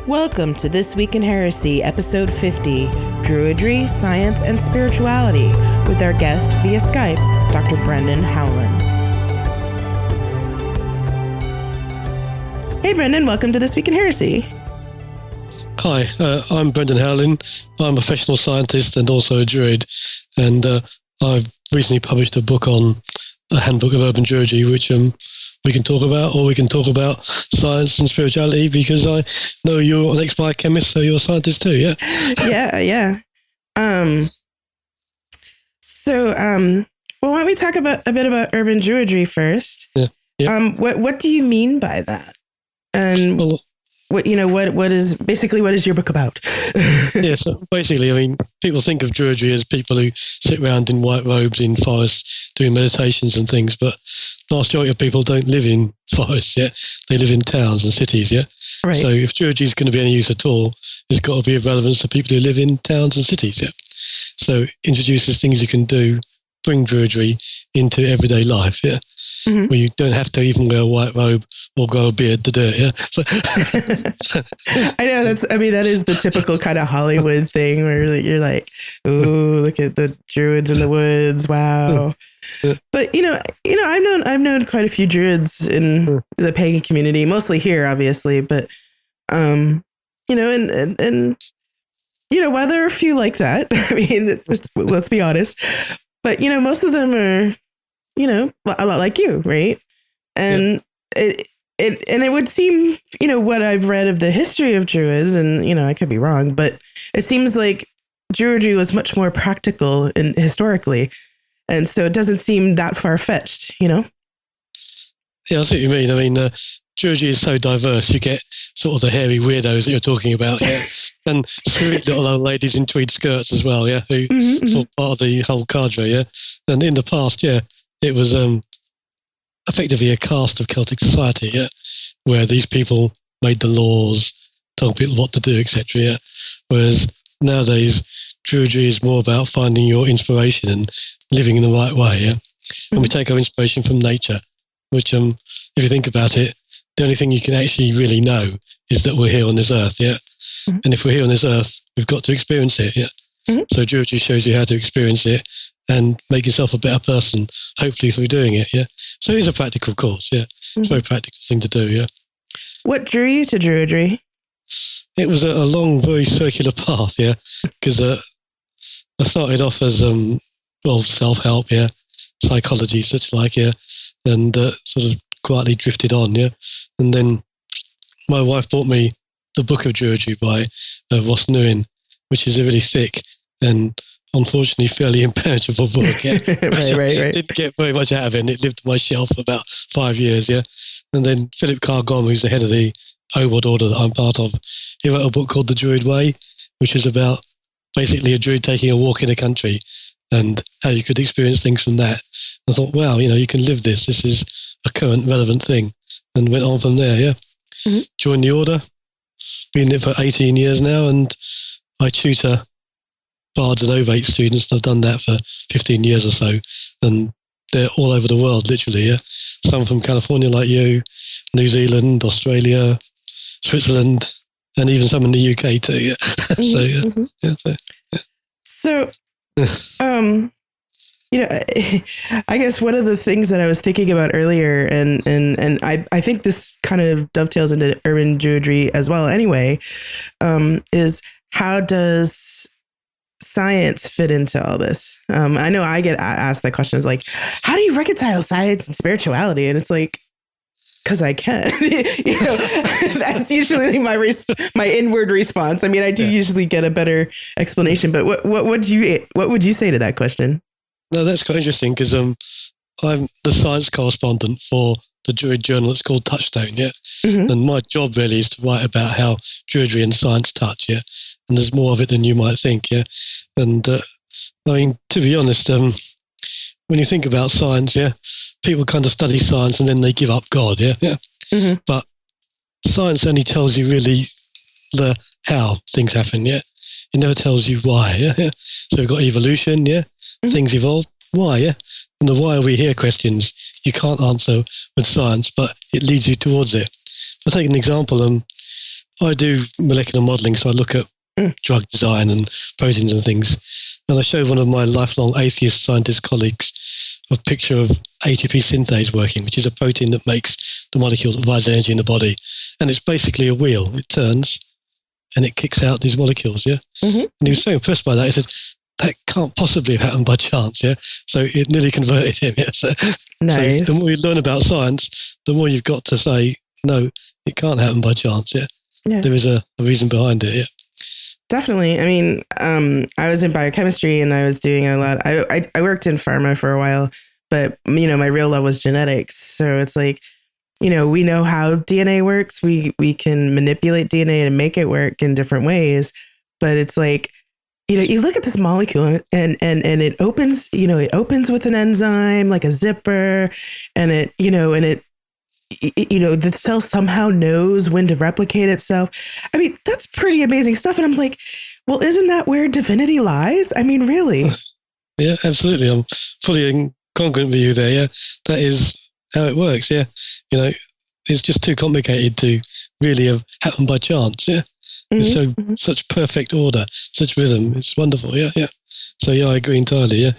Welcome to This Week in Heresy, Episode 50, Druidry, Science, and Spirituality, with our guest via Skype, Dr. Brendan Howlin. Hey Brendan, welcome to This Week in Heresy. Hi, I'm Brendan Howlin. I'm a professional scientist and also a druid, and I've recently published a book on a Handbook of Urban Druidry, which we can talk about, or we can talk about science and spirituality, because I know you're an ex-biochemist, so you're a scientist too, yeah? Yeah. So, why don't we talk a bit about urban druidry first? Yeah. What do you mean by that? And what is your book about? Yeah, so basically, I mean, people think of druidry as people who sit around in white robes in forests doing meditations and things, but the majority of people don't live in forests, yeah? They live in towns and cities, yeah? Right. So if druidry is going to be any use at all, it's got to be of relevance to people who live in towns and cities, yeah? So introduces things you can do, bring druidry into everyday life, yeah? Mm-hmm. Where you don't have to even wear a white robe or grow a beard to do it, yeah? So I know, that is the typical kind of Hollywood thing where you're like, ooh, look at the druids in the woods, wow. But I've known quite a few druids in the pagan community, mostly here, obviously, but and while there are a few like that, I mean, let's be honest, but most of them are a lot like you, right? And it would seem, what I've read of the history of druids, and I could be wrong, but it seems like druidry was much more practical and historically, and so it doesn't seem that far-fetched, Yeah, I see what you mean. I mean, druidry is so diverse. You get sort of the hairy weirdos that you're talking about, yeah, and sweet little old ladies in tweed skirts as well, yeah, who form part of the whole cadre, yeah. And in the past, yeah, it was effectively a caste of Celtic society, yeah, where these people made the laws, told people what to do, etc. Yeah, whereas nowadays druidry is more about finding your inspiration and living in the right way, yeah. And we take our inspiration from nature, which, if you think about it, the only thing you can actually really know is that we're here on this earth, yeah. And if we're here on this earth, we've got to experience it, yeah. So druidry shows you how to experience it and make yourself a better person, hopefully through doing it, yeah. So it is a practical course, yeah. It's a very practical thing to do, yeah. What drew you to druidry? It was a long, very circular path, yeah, because I started off as, self-help, yeah, psychology, such like, yeah, and sort of quietly drifted on, yeah. And then my wife bought me the Book of Druidry by Ross Nguyen, which is a really thick and unfortunately fairly impenetrable book, yeah. right. Didn't get very much out of it, and it lived on my shelf for about 5 years, yeah. And then Philip Carr-Gomm, who's the head of the OBOD order that I'm part of, he wrote a book called The Druid Way, which is about basically a druid taking a walk in a country and how you could experience things from that. I thought, wow, you can live this. This is a current, relevant thing. And went on from there, yeah. Joined the order, been in it for 18 years now, and I tutor Bards and Ovates students, and I've done that for 15 years or so, and they're all over the world, literally, yeah. Some from California like you, New Zealand, Australia, Switzerland, and even some in the UK too, yeah. So, I guess one of the things that I was thinking about earlier, and I think this kind of dovetails into urban druidry as well anyway, is how does science fit into all this? I know I get asked that question, is like, how do you reconcile science and spirituality? And it's like, because I can. That's usually my inward response. I mean, I do usually get a better explanation, but what would you say to that question? No, that's quite interesting, because I'm the science correspondent for the Druid journal. It's called Touchstone, yeah. And my job really is to write about how druidry and science touch, yeah. And there's more of it than you might think, yeah. And I mean, to be honest, when you think about science, yeah, people kind of study science and then they give up God, yeah. But science only tells you really the how things happen, yeah. It never tells you why, yeah. So we've got evolution, yeah. Things evolve. Why, yeah? And the why are we here questions you can't answer with science, but it leads you towards it. I'll take an example. I do molecular modeling, so I look at drug design and proteins and things. And I showed one of my lifelong atheist scientist colleagues a picture of ATP synthase working, which is a protein that makes the molecule that provides energy in the body. And it's basically a wheel. It turns and it kicks out these molecules, yeah? Mm-hmm. And he was so impressed by that. He said, that can't possibly have happened by chance, yeah? So it nearly converted him, yeah? So, nice. So the more you learn about science, the more you've got to say, no, it can't happen by chance, yeah? There is a reason behind it, yeah? Definitely. I mean, I was in biochemistry and I was doing a lot. I worked in pharma for a while, but, my real love was genetics. So it's like, we know how DNA works. We can manipulate DNA and make it work in different ways. But it's like, you look at this molecule and it opens, it opens with an enzyme, like a zipper, and the cell somehow knows when to replicate itself. I mean, that's pretty amazing stuff. And I'm like, well, isn't that where divinity lies? I mean, really? Yeah, absolutely. I'm fully congruent with you there. Yeah, that is how it works. Yeah. It's just too complicated to really have happened by chance. Yeah. Mm-hmm. It's such perfect order, such rhythm. It's wonderful. Yeah. Yeah. So, yeah, I agree entirely, yeah.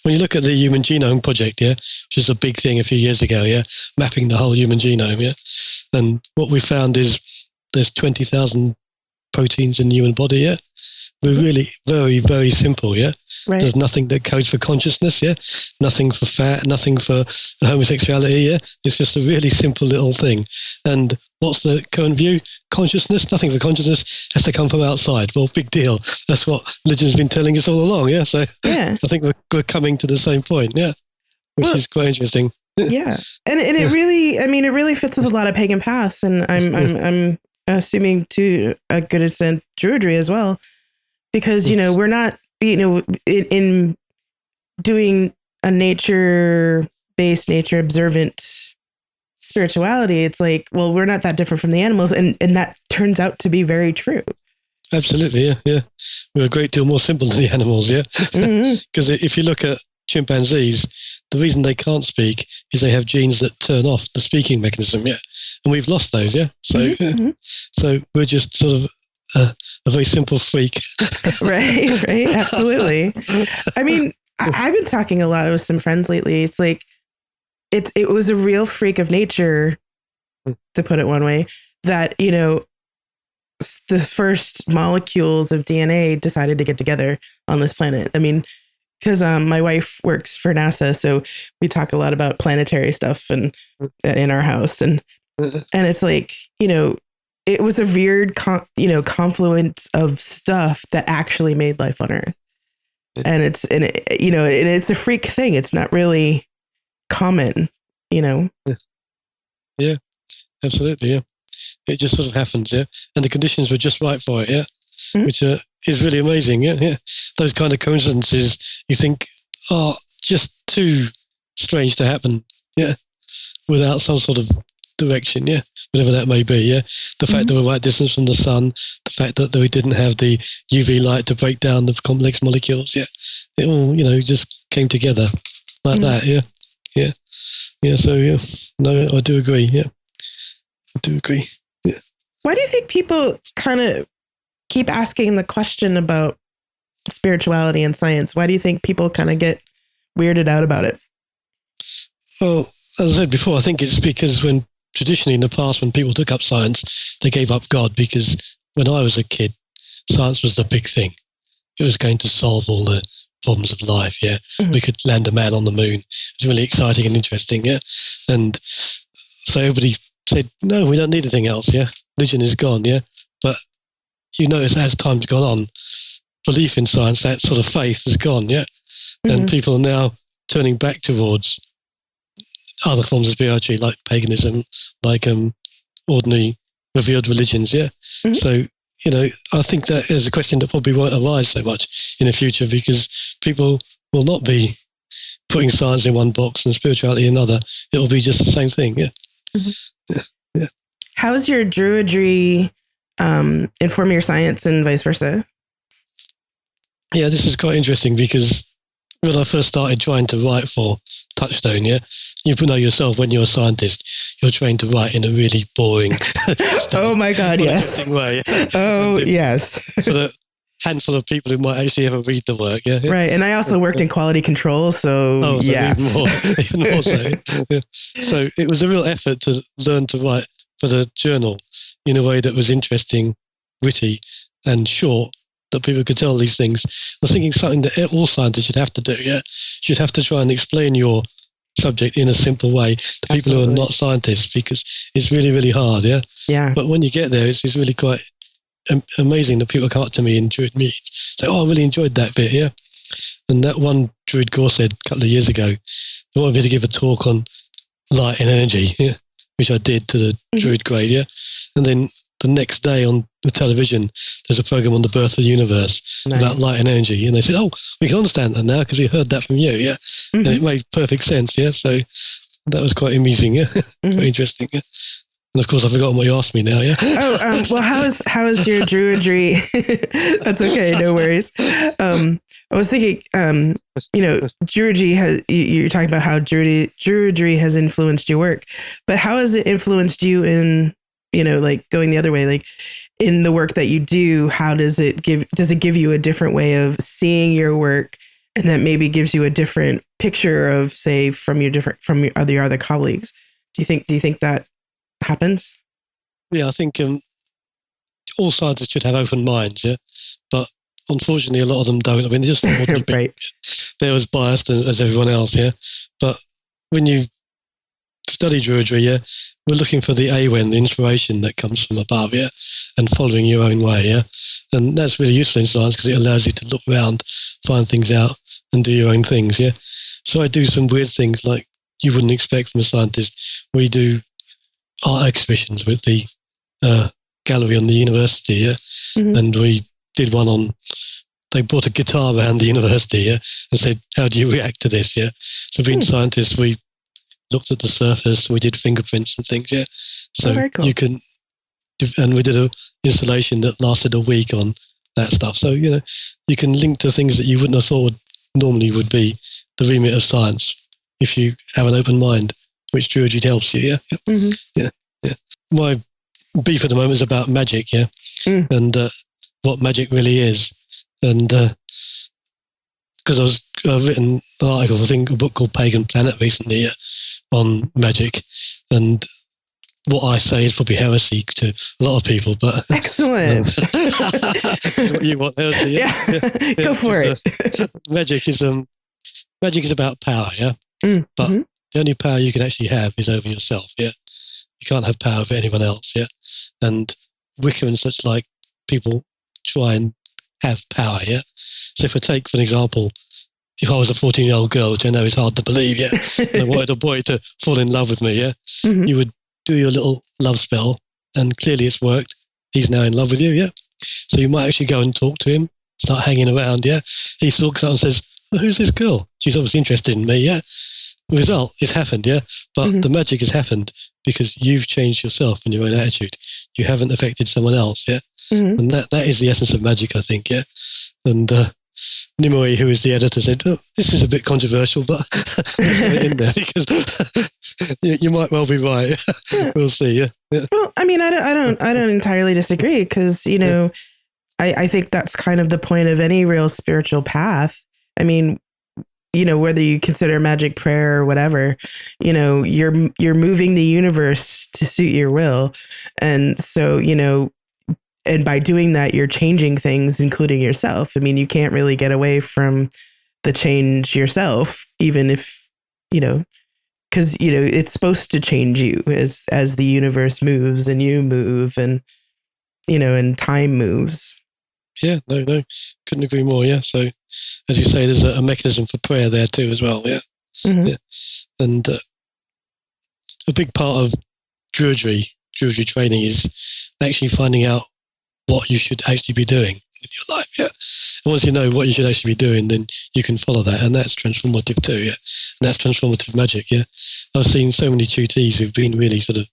When you look at the Human Genome Project, yeah, which was a big thing a few years ago, yeah, mapping the whole human genome, yeah, and what we found is there's 20,000 proteins in the human body, yeah. We're really very, very simple, yeah. Right. There's nothing that codes for consciousness, yeah. Nothing for fat, nothing for homosexuality, yeah. It's just a really simple little thing. And what's the current view? Consciousness, nothing for consciousness has to come from outside. Well, big deal. That's what religion's been telling us all along, yeah. So I think we're coming to the same point, yeah, which is quite interesting. Yeah, and it really, I mean, it really fits with a lot of pagan paths, and I'm assuming to a good extent Druidry as well. Because, we're not, in doing a nature-based, nature-observant spirituality, it's like, well, we're not that different from the animals. And that turns out to be very true. Absolutely, yeah, yeah. We're a great deal more simple than the animals, yeah? Because if you look at chimpanzees, the reason they can't speak is they have genes that turn off the speaking mechanism, yeah? And we've lost those, yeah? So, so we're just sort of a very simple freak. right, absolutely. I mean, I've been talking a lot with some friends lately. It's like it was a real freak of nature, to put it one way, that the first molecules of DNA decided to get together on this planet. I mean, because my wife works for NASA, so we talk a lot about planetary stuff and in our house, and it's like it was a weird, confluence of stuff that actually made life on Earth, and it's a freak thing. It's not really common, Yeah, absolutely. Yeah, it just sort of happens. Yeah, and the conditions were just right for it. Yeah, which is really amazing. Yeah, yeah. Those kind of coincidences you think are just too strange to happen. Yeah, without some sort of direction, yeah, whatever that may be, yeah. The fact that we're right distance from the sun, the fact that we didn't have the UV light to break down the complex molecules, yeah, it all just came together like that, yeah. So no, I do agree, yeah, I do agree. Yeah. Why do you think people kind of keep asking the question about spirituality and science? Why do you think people kind of get weirded out about it? Well, as I said before, I think it's because traditionally in the past, when people took up science, they gave up God, because when I was a kid, science was the big thing. It was going to solve all the problems of life, yeah. We could land a man on the moon. It was really exciting and interesting, yeah. And so everybody said, no, we don't need anything else, yeah. Religion is gone, yeah. But you notice as time's gone on, belief in science, that sort of faith has gone, yeah. And people are now turning back towards other forms of spirituality, like paganism, like ordinary revealed religions, yeah. So, I think that is a question that probably won't arise so much in the future, because people will not be putting science in one box and spirituality in another. It will be just the same thing, yeah. Yeah. How's your Druidry inform your science and vice versa? Yeah, this is quite interesting, because when I first started trying to write for Touchstone, yeah, you know yourself, when you're a scientist, you're trained to write in a really boring, oh my God, yes. way. Oh, yes. For the handful of people who might actually ever read the work, yeah. Right, and I also worked in quality control, so yeah. Even more so. Yeah. So it was a real effort to learn to write for the journal in a way that was interesting, witty, and short, that people could tell these things. I was thinking something that all scientists should have to do, yeah? Should have to try and explain your subject in a simple way to people who are not scientists, because it's really, really hard, yeah? Yeah. But when you get there, it's really quite amazing that people come up to me in Druid meetings, say, oh, I really enjoyed that bit, yeah? And that one Druid Gore said a couple of years ago, they wanted me to give a talk on light and energy, yeah? Which I did to the Druid grade, yeah? And then the next day on the television, there's a program on the birth of the universe about light and energy. And they said, oh, we can understand that now because we heard that from you, yeah? And it made perfect sense, yeah? So that was quite amusing, yeah? Quite interesting, yeah? And of course, I've forgotten what you asked me now, yeah? Well, how is your druidry? That's okay, no worries. I was thinking, druidry you're talking about how druidry has influenced your work, but how has it influenced you in, like going the other way, like in the work that you do? How does it give you a different way of seeing your work, and that maybe gives you a different picture of, say, from your other colleagues? Do you think that happens? Yeah, I think all scientists should have open minds, yeah, but unfortunately a lot of them don't. I mean, they're just right. They're as biased as everyone else, yeah. But when you study druidry, yeah, we're looking for the awen, the inspiration that comes from above, yeah, and following your own way, yeah. And that's really useful in science because it allows you to look around, find things out, and do your own things, yeah. So I do some weird things like you wouldn't expect from a scientist. We do art exhibitions with the gallery on the university, yeah, and we did one on. They brought a guitar around the university, yeah, and said, "How do you react to this?" Yeah, so being scientists, we looked at the surface, we did fingerprints and things, yeah. So cool. You can, and we did an installation that lasted a week on that stuff. So you can link to things that you wouldn't have thought normally would be the remit of science if you have an open mind, which druidry helps you, yeah. My beef at the moment is about magic, yeah, and what magic really is, and because I've written an article, I think a book called Pagan Planet recently, on magic, and what I say is probably heresy to a lot of people, but excellent. What you want heresy, yeah. Go for it. Magic is about power, yeah, but the only power you can actually have is over yourself, yeah. You can't have power over anyone else, yeah. And Wicca and such like people try and have power, yeah. So if I take, for an example, if I was a 14-year-old girl, which I know is hard to believe, yeah, and I wanted a boy to fall in love with me, yeah, you would do your little love spell, and clearly it's worked. He's now in love with you, yeah. So you might actually go and talk to him, start hanging around, yeah. He talks out and says, well, who's this girl? She's obviously interested in me, yeah. The result, it's happened, yeah. But the magic has happened because you've changed yourself and your own attitude. You haven't affected someone else, yeah. And that is the essence of magic, I think, yeah. And Nimue, who is the editor, said, oh, this is a bit controversial, but let's have it in there because you might well be right. We'll see, yeah. Well, I mean, I don't entirely disagree because, I think that's kind of the point of any real spiritual path. I mean, whether you consider magic prayer or whatever, you're moving the universe to suit your will. And so, and by doing that, you're changing things, including yourself. I mean, you can't really get away from the change yourself, even if, because, it's supposed to change you as the universe moves and you move and, and time moves. Yeah, no, couldn't agree more. Yeah. So as you say, there's a mechanism for prayer there too, as well. Yeah. Yeah. And a big part of druidry training is actually finding out what you should actually be doing with your life. Yeah. And once you know what you should actually be doing, then you can follow that. And that's transformative too. Yeah. And that's transformative magic. Yeah. I've seen so many tutees who've been really sort of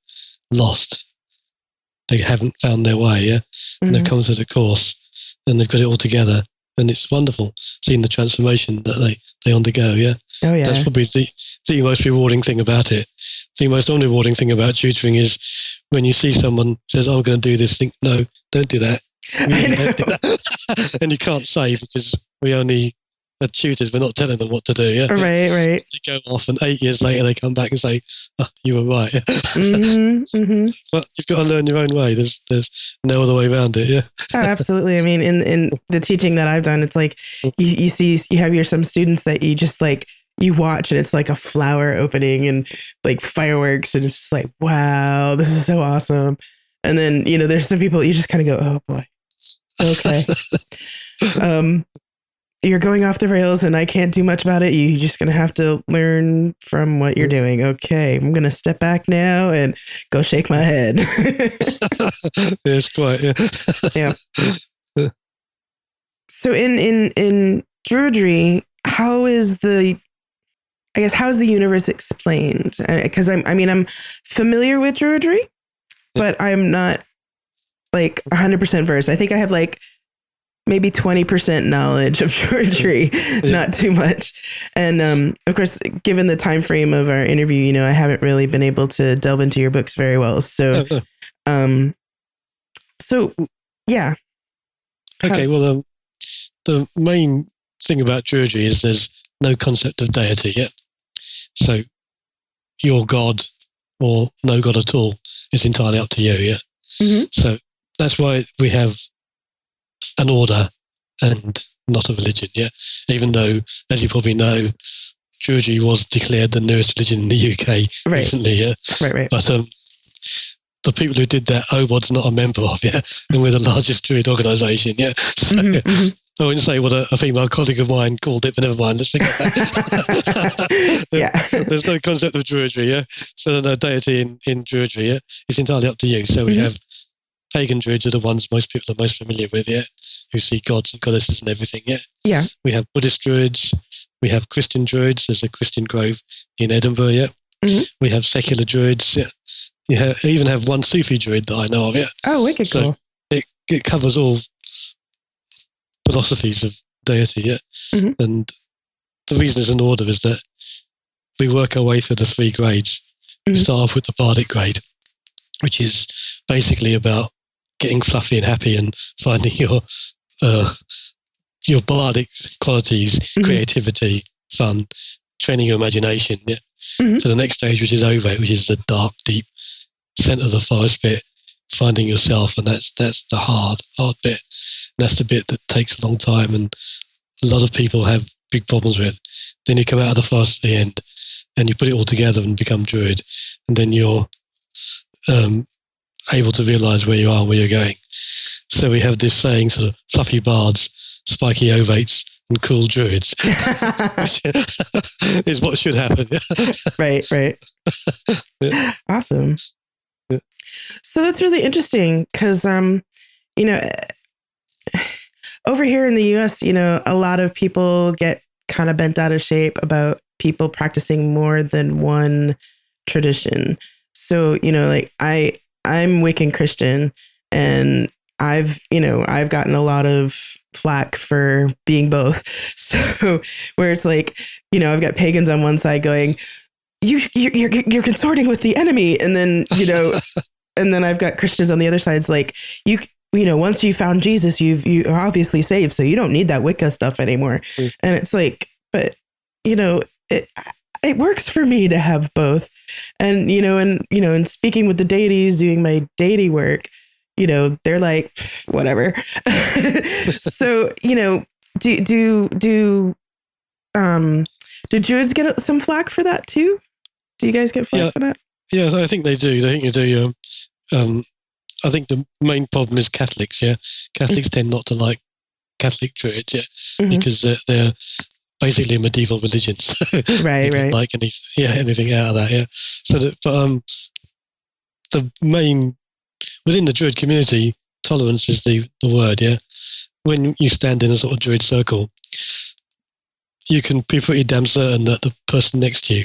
lost. They haven't found their way. Yeah. And they've come to the course and they've got it all together. and it's wonderful seeing the transformation that they undergo. Yeah. Oh yeah. That's probably the most rewarding thing about it. The most unrewarding thing about tutoring is when you see someone says, "I'm going to do this," think, "No, don't do that." Really, don't do that. And you can't say because we only are tutors. We're not telling them what to do. Yeah. Right. They go off, and 8 years later they come back and say, "Oh, you were right." But you've got to learn your own way. There's no other way around it. Yeah. Oh, absolutely. I mean, in the teaching that I've done, it's like you see, you have some students that you just like, you watch and it's like a flower opening and like fireworks. And it's just like, wow, this is so awesome. And then, there's some people you just kind of go, oh boy, okay. You're going off the rails and I can't do much about it. You're just going to have to learn from what you're doing. Okay. I'm going to step back now and go shake my head. Yes, quite. Yeah. Yeah. So in Druidry, how's the universe explained? Because I'm familiar with Druidry, but I'm not like 100% versed. I think I have like maybe 20% knowledge of Druidry, not too much. And of course, given the time frame of our interview, I haven't really been able to delve into your books very well. So, yeah. Okay. Well, the main thing about Druidry is there's no concept of deity yet. So your God or no God at all is entirely up to you. Yeah. Mm-hmm. So that's why we have an order and not a religion, yeah. Even though, as you probably know, Druidry was declared the newest religion in the UK recently, yeah. Right. But the people who did that, OBOD's not a member of, yeah, and we're the largest Druid organisation, yeah. So I wouldn't say what a female colleague of mine called it, but never mind. Let's forget that. Yeah. There's no concept of Druidry, yeah. So there's no deity in Druidry, yeah. It's entirely up to you. So we have pagan druids are the ones most people are most familiar with, yeah, who see gods and goddesses and everything, yeah. Yeah. We have Buddhist druids, we have Christian druids. There's a Christian Grove in Edinburgh, yeah. We have secular druids, yeah. You even have one Sufi druid that I know of, yeah. Oh, wicked cool. It covers all philosophies of deity, yeah. And the reason it's an order is that we work our way through the 3 grades. We start off with the bardic grade, which is basically about getting fluffy and happy and finding your bardic qualities, creativity, fun, training your imagination. Yeah. For the next stage, which is Ovate, which is the dark, deep center of the forest bit, finding yourself, and that's the hard bit. And that's the bit that takes a long time, and a lot of people have big problems with. Then you come out of the forest at the end, and you put it all together and become Druid, and then you're able to realize where you are and where you're going. So we have this saying, sort of fluffy bards, spiky ovates, and cool druids, which is what should happen. Right. Yeah. Awesome. Yeah. So that's really interesting because, over here in the US, a lot of people get kind of bent out of shape about people practicing more than one tradition. So, like I'm Wiccan Christian, and I've gotten a lot of flack for being both. So where it's like, I've got pagans on one side going, you're consorting with the enemy. And then, and then I've got Christians on the other side. It's like, once you found Jesus, you're obviously saved. So you don't need that Wicca stuff anymore. And it's like, but, it works for me to have both. And, and speaking with the deities, doing my deity work, they're like, whatever. So, do druids get some flack for that too? Do you guys get flack for that? Yeah, I think they do. I think you do. I think the main problem is Catholics. Yeah, Catholics tend not to like Catholic druids. Yeah, because they're basically a medieval religion. So right. Like anything out of that. Yeah. So, the main within the druid community, tolerance is the word. Yeah. When you stand in a sort of druid circle, you can be pretty damn certain that the person next to you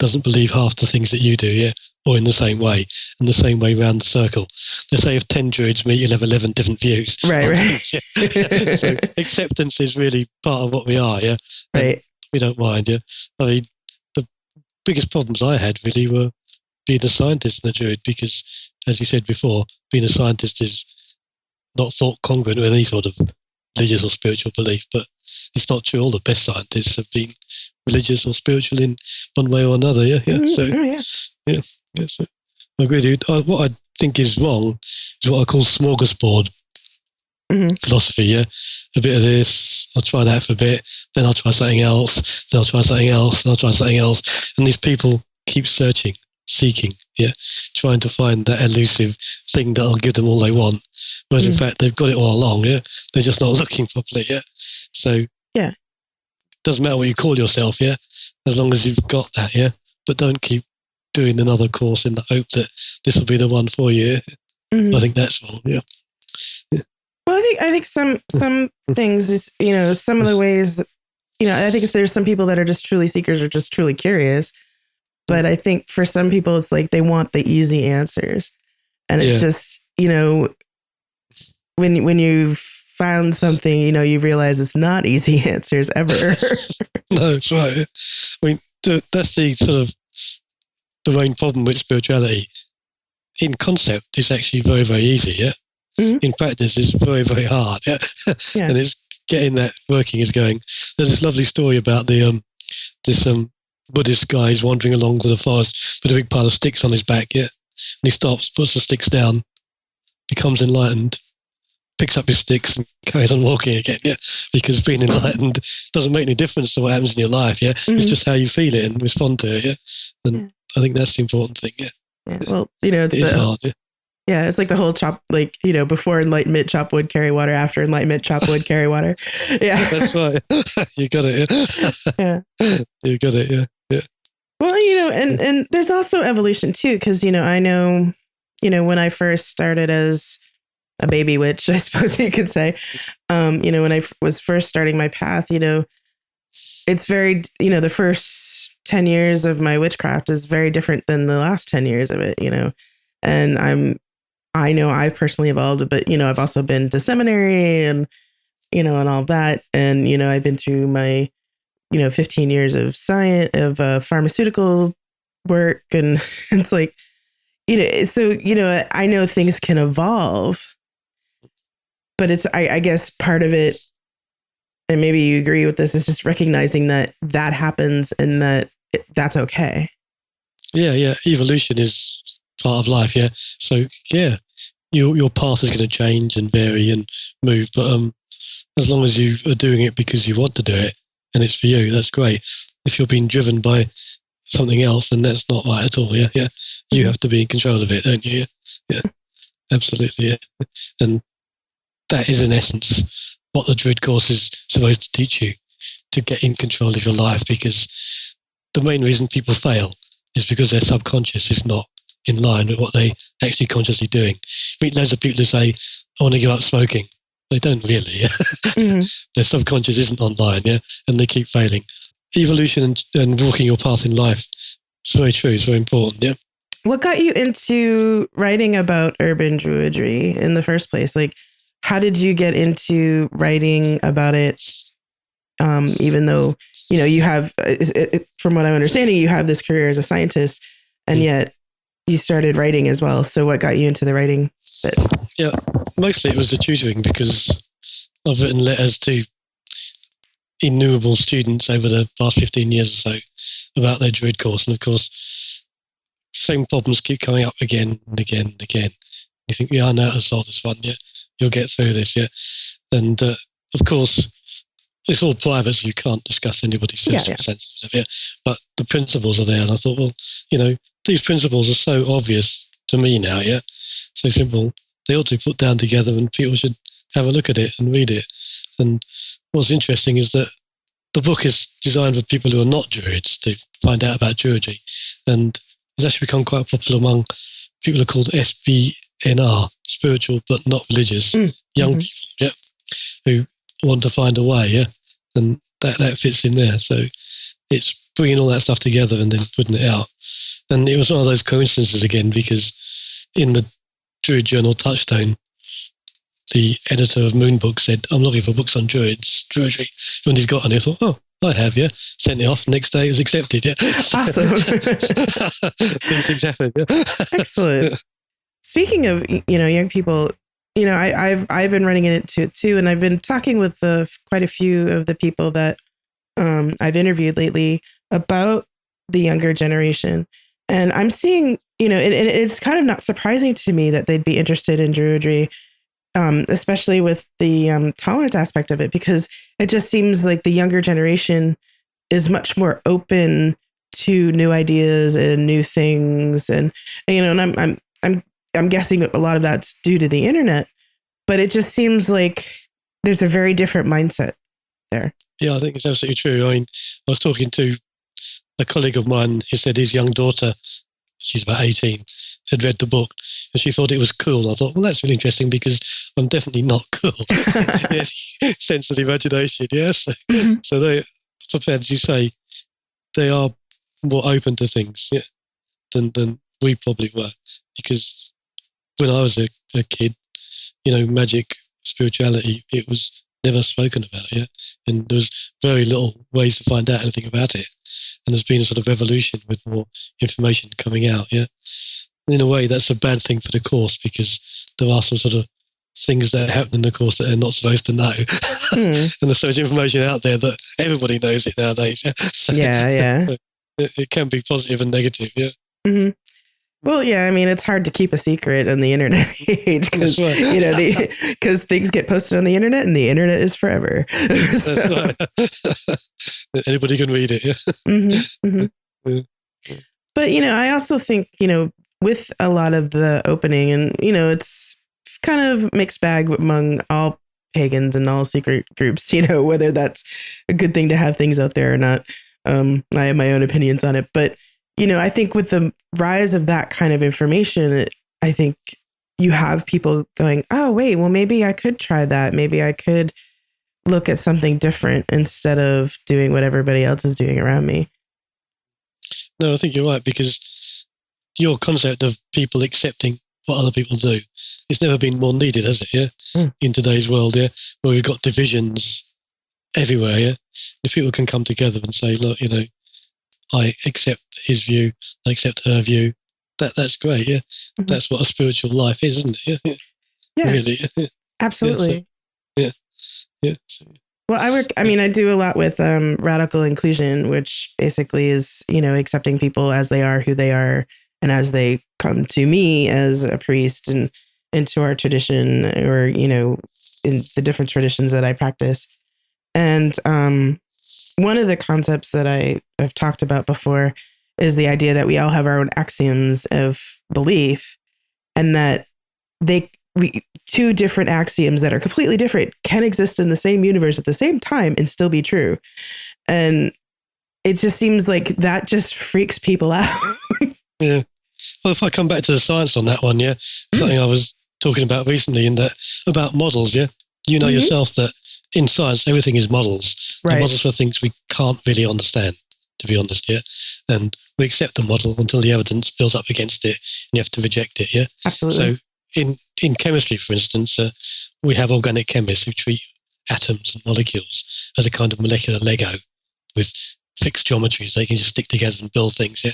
doesn't believe half the things that you do, yeah, or in the same way round the circle. They say if 10 Druids meet, you'll have 11 different views. Right. Things, yeah. So acceptance is really part of what we are, yeah. And Right. we don't mind, yeah. I mean, the biggest problems I had really were being a scientist and a Druid, because, as you said before, being a scientist is not thought congruent with any sort of religious or spiritual belief, but it's not true. All the best scientists have been religious or spiritual in one way or another. Yeah, yeah. So, yeah. So I agree with you. What I think is wrong is what I call smorgasbord philosophy. Yeah, a bit of this, I'll try that for a bit, then I'll try something else, then I'll try something else, then I'll try something else, and these people keep seeking, yeah, trying to find that elusive thing that'll give them all they want. Whereas in fact, they've got it all along, yeah. They're just not looking properly, yeah. So, yeah, it doesn't matter what you call yourself, yeah, as long as you've got that, yeah. But don't keep doing another course in the hope that this will be the one for you. I think that's wrong, yeah. Well, I think some things is, you know, some of the ways, you know, I think if there's some people that are just truly seekers or just truly curious. But I think for some people, it's like they want the easy answers. And it's just, you know, when you've found something, you know, you realize it's not easy answers ever. No, that's right. I mean, that's the sort of the main problem with spirituality. In concept, it's actually very, very easy, yeah? In practice, it's very, very hard, yeah? And it's getting that working is going. There's this lovely story about this Buddhist guy is wandering along with a forest with a big pile of sticks on his back, yeah? And he stops, puts the sticks down, becomes enlightened, picks up his sticks and carries on walking again, yeah? Because being enlightened doesn't make any difference to what happens in your life, yeah? It's just how you feel it and respond to it, yeah? And I think that's the important thing, yeah? Well, you know, it's hard, yeah? Yeah, it's like the whole chop, like, you know, before enlightenment, chop wood, carry water. After enlightenment, chop wood, carry water. Yeah. That's right. You got it, yeah? You got it, yeah. Well, you know, and there's also evolution too, because, you know, I know, you know, when I first started as a baby witch, I suppose you could say, you know, when I was first starting my path, you know, it's very, you know, the first 10 years of my witchcraft is very different than the last 10 years of it, you know, and I know I've personally evolved, but, you know, I've also been to seminary and, you know, and all that. And, you know, I've been through my, you know, 15 years of science, of pharmaceutical work. And it's like, you know, so, you know, I know things can evolve, but it's, I guess part of it, and maybe you agree with this, is just recognizing that that happens and that that's okay. Yeah. Yeah. Evolution is part of life. Yeah. So yeah, your path is going to change and vary and move, but as long as you are doing it because you want to do it and it's for you, that's great. If you're being driven by something else, then that's not right at all. Yeah, yeah. You have to be in control of it, don't you? Yeah, absolutely. Yeah, and that is in essence what the Druid course is supposed to teach you, to get in control of your life. Because the main reason people fail is because their subconscious is not in line with what they actually consciously doing. I mean, loads of people who say, "I want to give up smoking." They don't really. Yeah? Their subconscious isn't online, yeah, and they keep failing. Evolution and walking your path in life. It's very true. It's very important. Yeah. What got you into writing about urban druidry in the first place? Like, how did you get into writing about it? Even though, you know, you have, from what I'm understanding, you have this career as a scientist, and yet you started writing as well. So what got you into the writing bit? Yeah, mostly it was the tutoring, because I've written letters to innumerable students over the past 15 years or so about their Druid course. And of course, same problems keep coming up again and again and again. You think, yeah, I know how to solve this one. Yeah, you'll get through this. Yeah. And of course, it's all private, so you can't discuss anybody's sensitive. Yeah. But the principles are there. And I thought, well, you know, these principles are so obvious to me now. Yeah. So simple. They ought to be put down together and people should have a look at it and read it. And what's interesting is that the book is designed for people who are not Druids to find out about Druidry. And it's actually become quite popular among people who are called SBNR, spiritual but not religious, young people, yeah, who want to find a way, yeah. And that fits in there. So it's bringing all that stuff together and then putting it out. And it was one of those coincidences again, because in the Druid journal Touchstone, the editor of Moonbook said, "I'm looking for books on druidry. When he's got one, I thought, oh, I have, yeah." Sent it off. Next day, it was accepted. Yeah, awesome. These things happen. Yeah. Excellent. Speaking of young people, I've been running into it too, and I've been talking with quite a few of the people that I've interviewed lately about the younger generation, and I'm seeing and it's kind of not surprising to me that they'd be interested in druidry. Especially with the tolerance aspect of it, because it just seems like the younger generation is much more open to new ideas and new things, and I'm guessing a lot of that's due to the internet, but it just seems like there's a very different mindset there. Yeah, I think it's absolutely true. I mean, I was talking to a colleague of mine who said his young daughter, she's about 18, had read the book and she thought it was cool. I thought, well, that's really interesting because I'm definitely not cool. Yeah, sense of the imagination, yes. Yeah? So they, as you say, they are more open to things, yeah, than we probably were. Because when I was a kid, magic, spirituality, it was never spoken about, yeah. And there was very little ways to find out anything about it. And there's been a sort of revolution with more information coming out, yeah. In a way, that's a bad thing for the course because there are some sort of things that happen in the course that they're not supposed to know. And there's so much information out there that everybody knows it nowadays. Yeah? So, yeah. It can be positive and negative, yeah. Mm-hmm. Well, yeah, I mean, it's hard to keep a secret in the internet age because, because things get posted on the internet and the internet is forever. So. That's right. Anybody can read it, yeah. Yeah. But, I also think, with a lot of the opening and, it's kind of mixed bag among all pagans and all secret groups, whether that's a good thing to have things out there or not. I have my own opinions on it, but I think with the rise of that kind of information, I think you have people going, oh, wait, well, maybe I could try that. Maybe I could look at something different instead of doing what everybody else is doing around me. No, I think you're right, because your concept of people accepting what other people do, it's never been more needed, has it? Yeah. In today's world, yeah, where we've got divisions everywhere, yeah. If people can come together and say, look, I accept his view, I accept her view. That's great, yeah. That's what a spiritual life is, isn't it? Yeah. Yeah. Really. Yeah. Absolutely. Yeah. Well, I do a lot with radical inclusion, which basically is, accepting people as they are, who they are, and as they come to me as a priest and into our tradition or, in the different traditions that I practice. And one of the concepts that I have talked about before is the idea that we all have our own axioms of belief, and that two different axioms that are completely different can exist in the same universe at the same time and still be true. And it just seems like that just freaks people out. Yeah. Well, if I come back to the science on that one, yeah, something I was talking about recently about models, yeah. Yourself that in science, everything is models. Right. And models are things we can't really understand, to be honest, yeah. And we accept the model until the evidence builds up against it, and you have to reject it, yeah. Absolutely. So in chemistry, for instance, we have organic chemists who treat atoms and molecules as a kind of molecular Lego with fixed geometries. They can just stick together and build things, yeah.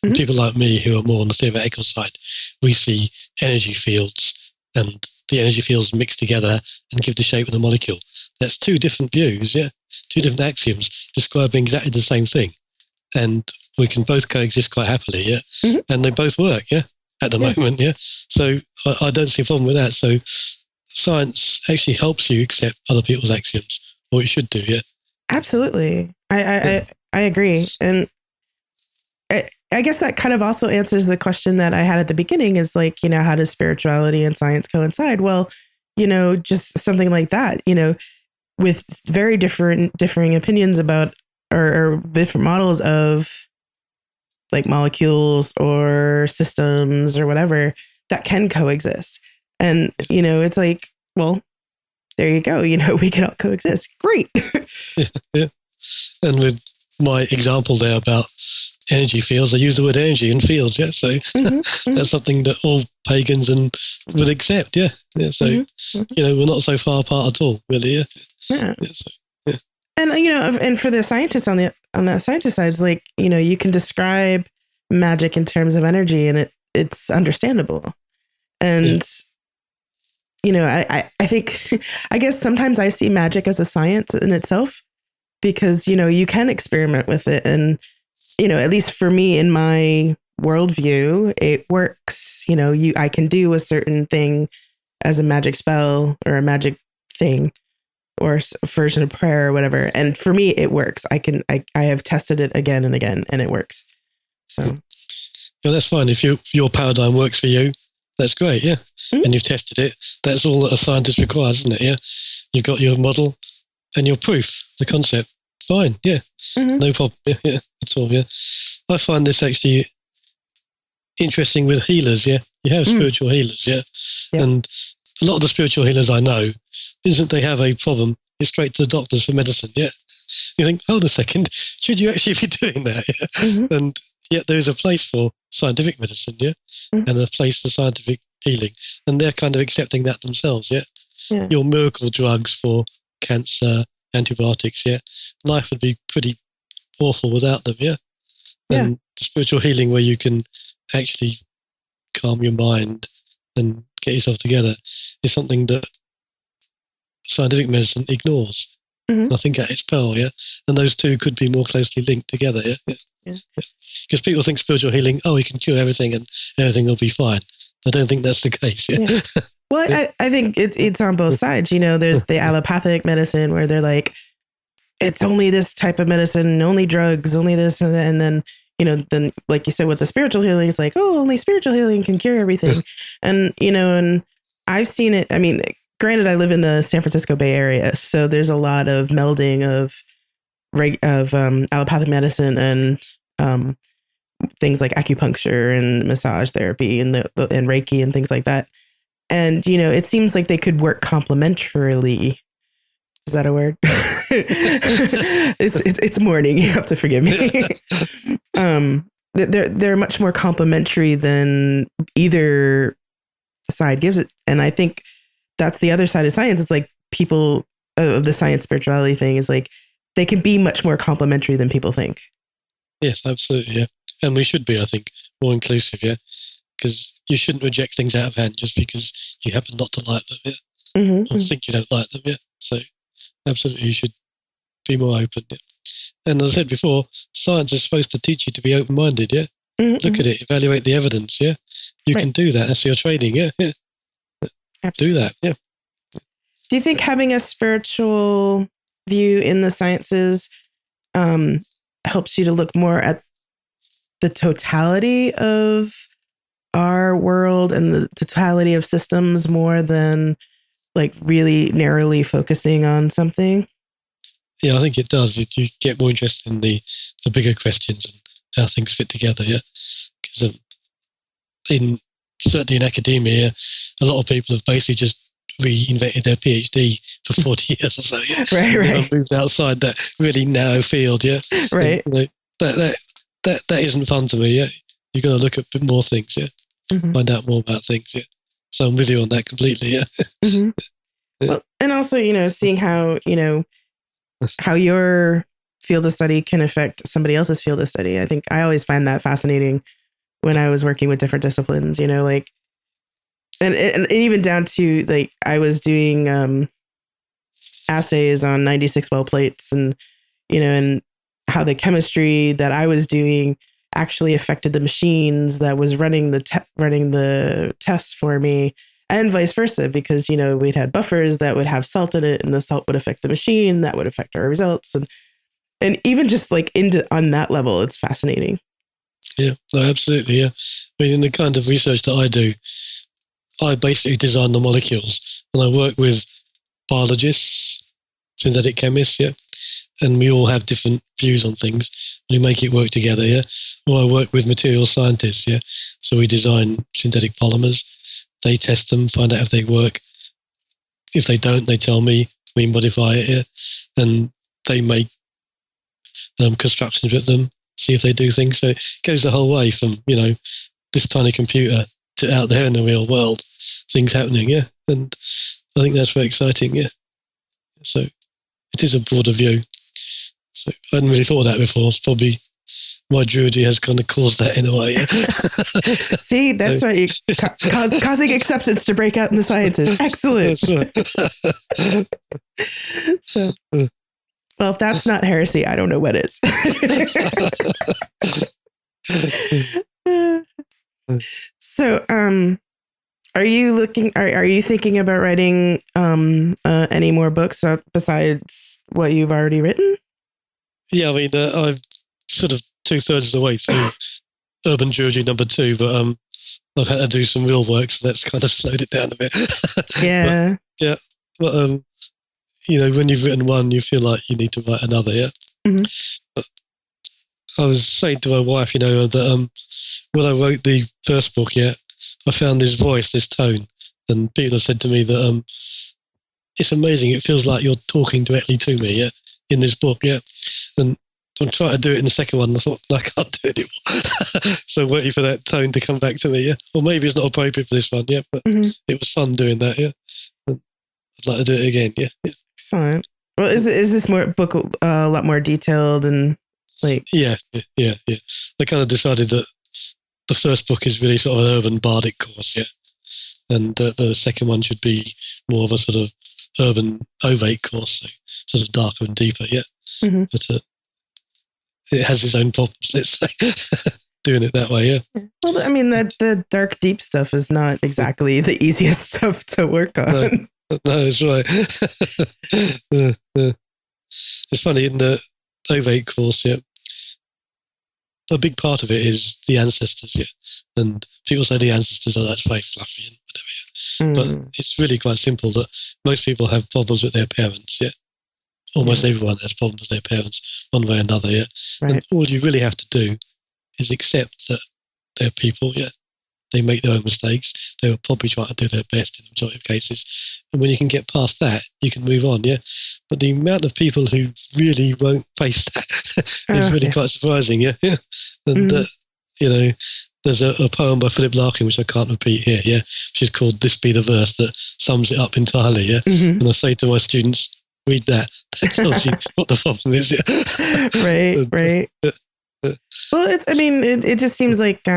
And people like me who are more on the theoretical side, we see energy fields, and the energy fields mix together and give the shape of the molecule. That's two different views, yeah. Two different axioms describing exactly the same thing. And we can both coexist quite happily, yeah. And they both work, yeah, at the moment, yeah. So I don't see a problem with that. So science actually helps you accept other people's axioms, or it should do, yeah. Absolutely. I agree. And I guess that kind of also answers the question that I had at the beginning is like, how does spirituality and science coincide? Well, just something like that, with very differing opinions about or different models of like molecules or systems or whatever that can coexist. And, it's like, well, there you go. We can all coexist. Great. Yeah. And with my example there about energy fields, I use the word energy in fields, yeah. So that's something that all pagans would accept, yeah. So we're not so far apart at all, really, yeah. So, yeah. And and for the scientists on that scientist side, it's like you can describe magic in terms of energy, and it's understandable. And I think I guess sometimes I see magic as a science in itself, because you can experiment with it, and at least for me in my worldview, it works. I can do a certain thing as a magic spell or a magic thing or a version of prayer or whatever, and for me it works. I have tested it again and again, and it works. So that's fine. If your paradigm works for you, that's great, yeah. And you've tested it. That's all that a scientist requires, isn't it? Yeah. You've got your model and your proof, the concept. Fine, yeah. No problem. Yeah, at all, yeah. I find this actually interesting with healers, yeah. You have spiritual healers, yeah. And a lot of the spiritual healers I know, isn't they have a problem, it's straight to the doctors for medicine, yeah. You think, hold a second, should you actually be doing that? Yeah? And yet there is a place for scientific medicine, yeah, and a place for scientific healing, and they're kind of accepting that themselves, yeah. Your miracle drugs for cancer, antibiotics, yeah, life would be pretty awful without them, yeah. And spiritual healing, where you can actually calm your mind and get yourself together, is something that scientific medicine ignores. I think at its power, yeah, and those two could be more closely linked together, yeah. Because people think spiritual healing, you can cure everything and everything will be fine. I don't think that's the case. Yeah. Well, I think it's on both sides. There's the allopathic medicine where they're like, it's only this type of medicine, only drugs, only this, and then then like you said with the spiritual healing, it's like, only spiritual healing can cure everything, and and I've seen it. I mean, granted, I live in the San Francisco Bay Area, so there's a lot of melding of allopathic medicine and things like acupuncture and massage therapy and and Reiki and things like that. And it seems like they could work complementarily. Is that a word? It's morning. You have to forgive me. They're much more complementary than either side gives it, and I think that's the other side of science. It's like people of the science spirituality thing is like they can be much more complementary than people think. Yes, absolutely, yeah. And we should be, I think, more inclusive, yeah. Because you shouldn't reject things out of hand just because you happen not to like them, yeah. Or think you don't like them, yeah. So absolutely, you should be more open, yeah. And as I said before, science is supposed to teach you to be open-minded, yeah. Look at it, evaluate the evidence, yeah. You can do that. That's your training, yeah. Absolutely. Do that, yeah. Do you think having a spiritual view in the sciences helps you to look more at the totality of our world and the totality of systems more than like really narrowly focusing on something? Yeah, I think it does. You get more interested in the bigger questions and how things fit together, yeah. Because certainly in academia, a lot of people have basically just reinvented their PhD for 40 years or so. Yeah? Right. Never moved outside that really narrow field. Yeah. Right. And, that isn't fun to me. Yeah. You've got to look at a bit more things. Yeah. Find out more about things. Yeah. So I'm with you on that completely. Yeah. Well, and also, seeing how, how your field of study can affect somebody else's field of study. I think I always find that fascinating when I was working with different disciplines, like, and even down to like, I was doing assays on 96 well plates and, and how the chemistry that I was doing actually affected the machines that was running the tests for me, and vice versa, because, we'd had buffers that would have salt in it, and the salt would affect the machine, that would affect our results. And even just like on that level, it's fascinating. Yeah, no, absolutely. Yeah. I mean, in the kind of research that I do, I basically design the molecules, and I work with biologists, synthetic chemists, yeah, and we all have different views on things, and we make it work together, yeah. Or I work with material scientists, yeah, so we design synthetic polymers, they test them, find out if they work. If they don't, they tell me, we modify it, yeah, and they make constructions with them, see if they do things. So it goes the whole way from, this tiny computer to out there in the real world, things happening, yeah. And I think that's very exciting, yeah. So it is a broader view. So I hadn't really thought of that before. It's probably my Druid has kind of caused that in a way. Yeah? See, that's why you causing acceptance to break out in the sciences. Excellent. That's right. So, well, if that's not heresy, I don't know what is. So, are you thinking about writing any more books besides what you've already written? Yeah, I mean, I'm sort of 2/3 of the way through Urban Druidry #2, but I've had to do some real work, so that's kind of slowed it down a bit. Yeah. But when you've written one, you feel like you need to write another, yeah? Mm-hmm. But I was saying to my wife, that when I wrote the first book, yeah, I found this voice, this tone, and people have said to me that it's amazing. It feels like you're talking directly to me, yeah, in this book, yeah. And I'm trying to do it in the second one. I thought, I can't do it anymore. So waiting for that tone to come back to me, yeah. Or maybe it's not appropriate for this one, yeah, but it was fun doing that, yeah. And I'd like to do it again, yeah. Excellent. Well, is this book a lot more detailed and like? Yeah. I kind of decided that the first book is really sort of an urban bardic course, yeah, and the second one should be more of a sort of urban ovate course, so sort of darker and deeper, yeah. Mm-hmm. But it has its own problems, let's say, doing it that way, yeah. Well, I mean, the dark, deep stuff is not exactly the easiest stuff to work on. No, that's right. It's funny, in the ovate course, yeah, a big part of it is the ancestors, yeah. And people say the ancestors, that's very fluffy and whatever, yeah. But it's really quite simple that most people have problems with their parents, yeah. Almost everyone has problems with their parents, one way or another, yeah. Right. And all you really have to do is accept that they're people, yeah. They make their own mistakes. They were probably trying to do their best in the majority of cases. And when you can get past that, you can move on, yeah. But the amount of people who really won't face that is really quite surprising, yeah. And, there's a poem by Philip Larkin, which I can't repeat here, yeah, which is called This Be the Verse, that sums it up entirely, yeah. Mm-hmm. And I say to my students, read that. That tells you what the problem is, yeah. Right. Well, it just seems like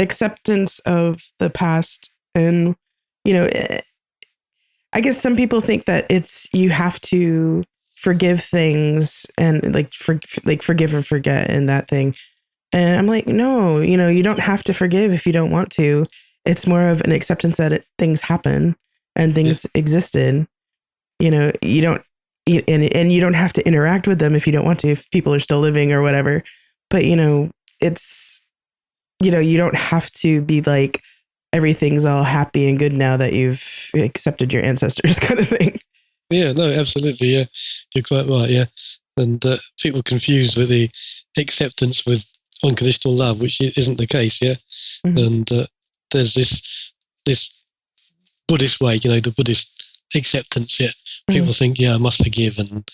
acceptance of the past, and I guess some people think that you have to forgive things and forgive or forget and that thing, and I'm like, no, you don't have to forgive if you don't want to. It's more of an acceptance that things happen and things existed. You don't and you don't have to interact with them if you don't want to, if people are still living or whatever, but it's you don't have to be like, everything's all happy and good now that you've accepted your ancestors, kind of thing. Yeah, no, absolutely. Yeah, you're quite right. Yeah. And people confused with the acceptance with unconditional love, which isn't the case. Yeah. Mm-hmm. And there's this Buddhist way, the Buddhist acceptance. Yeah. People think, I must forgive, and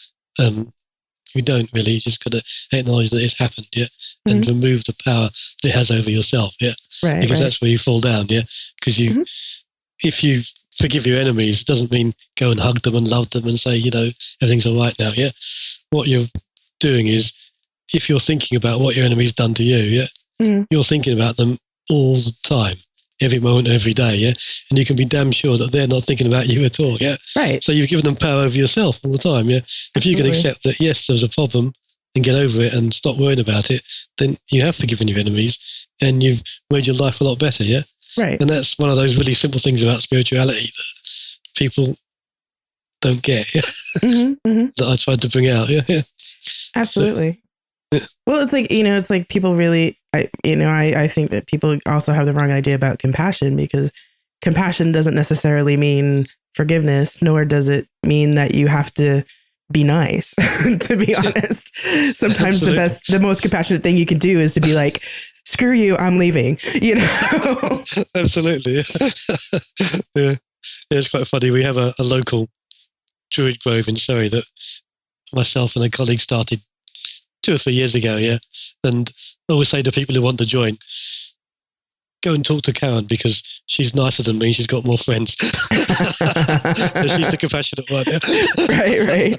you don't really. You just got to acknowledge that it's happened, yeah, and remove the power that it has over yourself, yeah, right. Because that's where you fall down, yeah. Because if you forgive your enemies, it doesn't mean go and hug them and love them and say, everything's all right now, yeah. What you're doing is, if you're thinking about what your enemy's done to you, yeah, you're thinking about them all the time, every moment, every day, yeah, and you can be damn sure that they're not thinking about you at all, yeah. Right. So you've given them power over yourself all the time, yeah. If you can accept that, yes, there's a problem, and get over it and stop worrying about it, then you have forgiven your enemies, and you've made your life a lot better, yeah. Right. And that's one of those really simple things about spirituality that people don't get, yeah? That I tried to bring out, yeah. Absolutely. Well, it's like, people really, I think that people also have the wrong idea about compassion, because compassion doesn't necessarily mean forgiveness, nor does it mean that you have to be nice, to be honest. Sometimes the most compassionate thing you can do is to be like, screw you, I'm leaving, Absolutely. Yeah. It's quite funny. We have a local Druid Grove in Surrey that myself and a colleague started 2 or 3 years ago, yeah. And I always say to people who want to join, go and talk to Karen because she's nicer than me. She's got more friends. So she's the compassionate one. Right.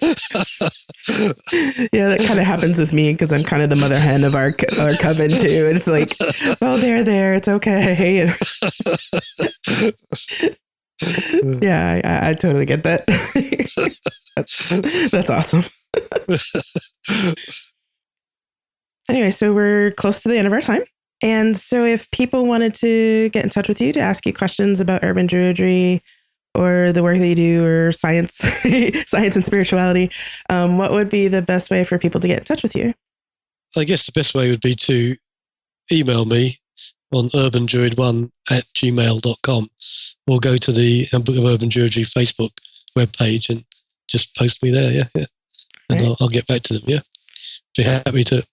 Yeah, that kind of happens with me because I'm kind of the mother hen of our coven too. And it's like, oh, they're there. It's okay. Yeah, I totally get that. That's awesome. Anyway, so we're close to the end of our time. And so if people wanted to get in touch with you to ask you questions about urban druidry or the work that you do or science and spirituality, what would be the best way for people to get in touch with you? I guess the best way would be to email me on urbandruid1@gmail.com or go to the Handbook of Urban Druidry Facebook webpage and just post me there, yeah. And right. I'll get back to them, yeah. Be happy to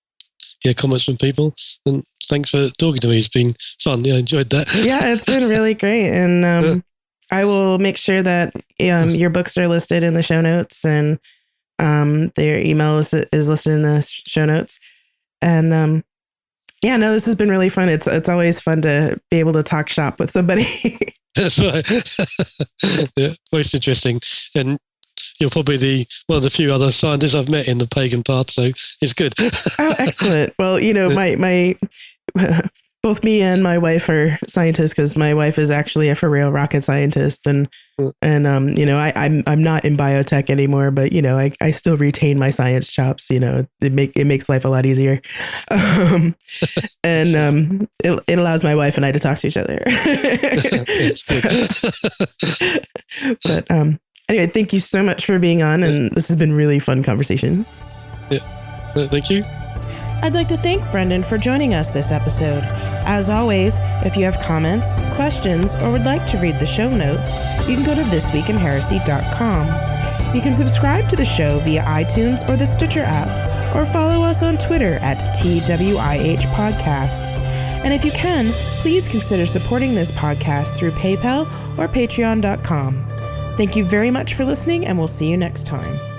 hear comments from people. And thanks for talking to me. It's been fun. Yeah, I enjoyed that. Yeah, it's been really great. And I will make sure that your books are listed in the show notes and their email is listed in the show notes. And yeah, no, this has been really fun. It's always fun to be able to talk shop with somebody. That's right. Yeah, most interesting. And you're probably one of the few other scientists I've met in the pagan path, so it's good. Oh, excellent. Well, my both me and my wife are scientists because my wife is actually a for real rocket scientist, and I'm not in biotech anymore, but I still retain my science chops. It makes life a lot easier, and it allows my wife and I to talk to each other. But anyway, thank you so much for being on, and this has been really fun conversation. Yeah, thank you. I'd like to thank Brenden for joining us this episode. As always, if you have comments, questions, or would like to read the show notes, you can go to thisweekinheresy.com. You can subscribe to the show via iTunes or the Stitcher app, or follow us on Twitter at TWIH Podcast. And if you can, please consider supporting this podcast through PayPal or Patreon.com. Thank you very much for listening, and we'll see you next time.